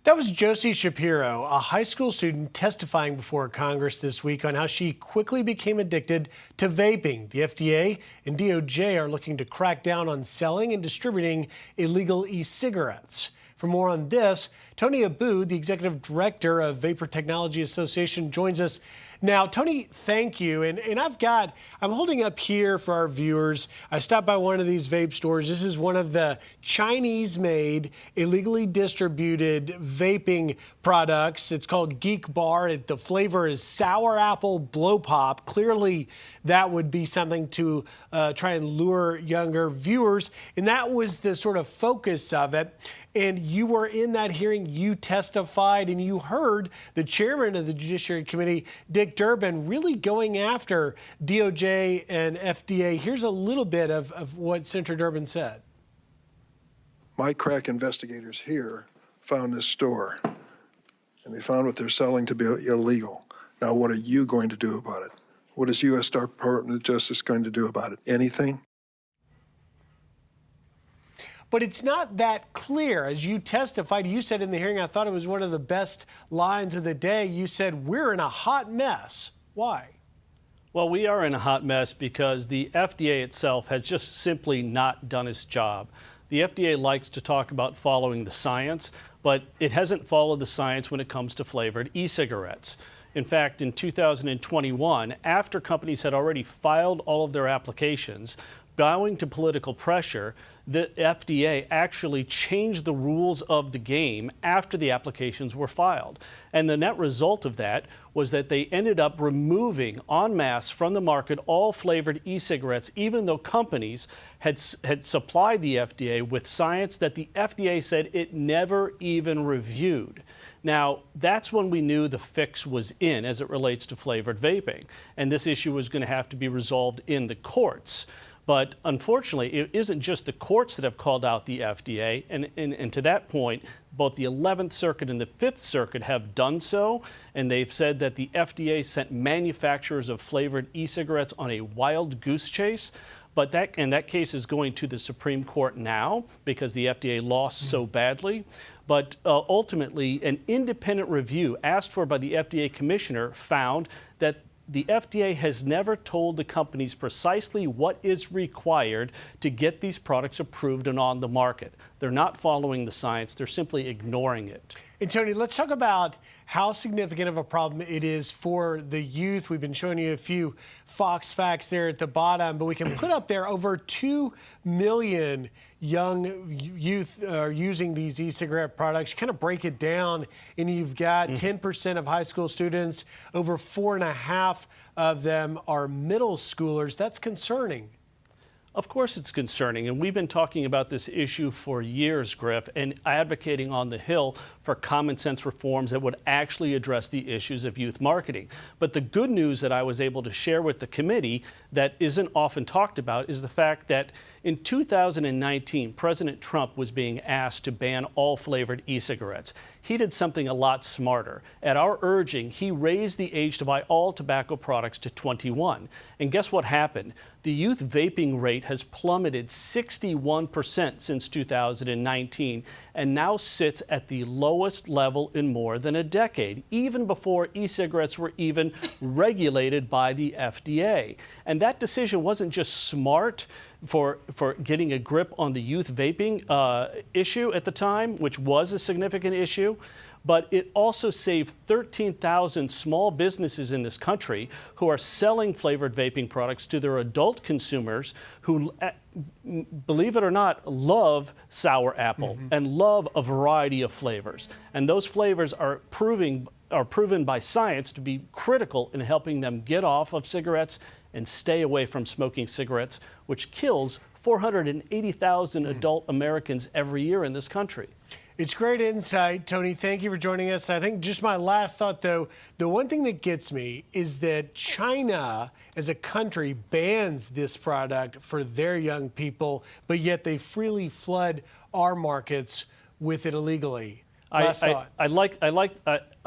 That was Josie Shapiro, a high school student testifying before Congress this week on how she quickly became addicted to vaping. The FDA and DOJ are looking to crack down on selling and distributing illegal e-cigarettes. For more on this, Tony Abboud, the executive director of Vapor Technology Association, joins us now. Tony, thank you. I'm holding up here for our viewers. I stopped by one of these vape stores. This is one of the Chinese-made, illegally distributed vaping products. It's called Geek Bar. The flavor is sour apple blow pop. Clearly, that would be something to try and lure younger viewers. And that was the sort of focus of it. And you were in that hearing, you testified, and you heard the chairman of the Judiciary Committee, Dick Durbin, really going after DOJ and FDA. Here's a little bit of what Senator Durbin said. My crack investigators here found this store, and they found what they're selling to be illegal. Now, what are you going to do about it? What is U.S. Department of Justice going to do about it? Anything? But it's not that clear. As you testified, you said in the hearing, I thought it was one of the best lines of the day. You said, we're in a hot mess. Why? Well, we are in a hot mess because the FDA itself has just simply not done its job. The FDA likes to talk about following the science, but it hasn't followed the science when it comes to flavored e-cigarettes. In fact, in 2021, after companies had already filed all of their applications, bowing to political pressure, the FDA actually changed the rules of the game after the applications were filed. And the net result of that was that they ended up removing en masse from the market all flavored e-cigarettes, even though companies had supplied the FDA with science that the FDA said it never even reviewed. Now, that's when we knew the fix was in as it relates to flavored vaping. And this issue was going to have to be resolved in the courts. But unfortunately, it isn't just the courts that have called out the FDA. And to that point, both the 11th Circuit and the 5th Circuit have done so. And they've said that the FDA sent manufacturers of flavored e-cigarettes on a wild goose chase. But that case is going to the Supreme Court now because the FDA lost so badly. But ultimately, an independent review asked for by the FDA commissioner found that the FDA has never told the companies precisely what is required to get these products approved and on the market. They're not following the science, they're simply ignoring it. And Tony, let's talk about how significant of a problem it is for the youth. We've been showing you a few Fox facts there at the bottom, but we can put up there over 2 million young youth are using these e-cigarette products. You kind of break it down, and you've got 10% of high school students, over 4.5 of them are middle schoolers. That's concerning. Of course it's concerning, and we've been talking about this issue for years, Griff, and advocating on the Hill for common sense reforms that would actually address the issues of youth marketing. But the good news that I was able to share with the committee that isn't often talked about is the fact that in 2019, President Trump was being asked to ban all flavored e-cigarettes. He did something a lot smarter. At our urging, he raised the age to buy all tobacco products to 21. And guess what happened? The youth vaping rate has plummeted 61% since 2019 and now sits at the lowest level in more than a decade, even before e-cigarettes were even regulated by the FDA. And that decision wasn't just smart for getting a grip on the youth vaping issue at the time, which was a significant issue, but it also saved 13,000 small businesses in this country who are selling flavored vaping products to their adult consumers who, believe it or not, love sour apple and love a variety of flavors. And those flavors are proven by science to be critical in helping them get off of cigarettes and stay away from smoking cigarettes, which kills 480,000 adult Americans every year in this country. It's great insight, Tony. Thank you for joining us. I think just my last thought, though, the one thing that gets me is that China, as a country, bans this product for their young people, but yet they freely flood our markets with it illegally.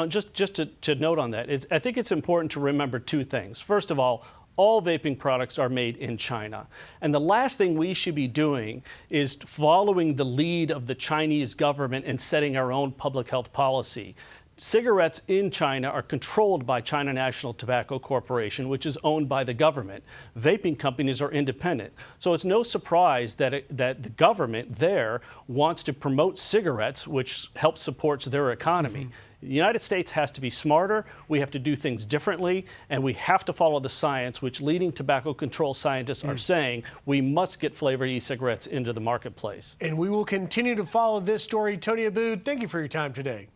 Just to note on that, I think it's important to remember two things. First of all, all vaping products are made in China. And the last thing we should be doing is following the lead of the Chinese government and setting our own public health policy. Cigarettes in China are controlled by China National Tobacco Corporation, which is owned by the government. Vaping companies are independent. So it's no surprise that the government there wants to promote cigarettes, which helps support their economy. The United States has to be smarter, we have to do things differently, and we have to follow the science, which leading tobacco control scientists are saying we must get flavored e-cigarettes into the marketplace. And we will continue to follow this story. Tony Abboud, thank you for your time today.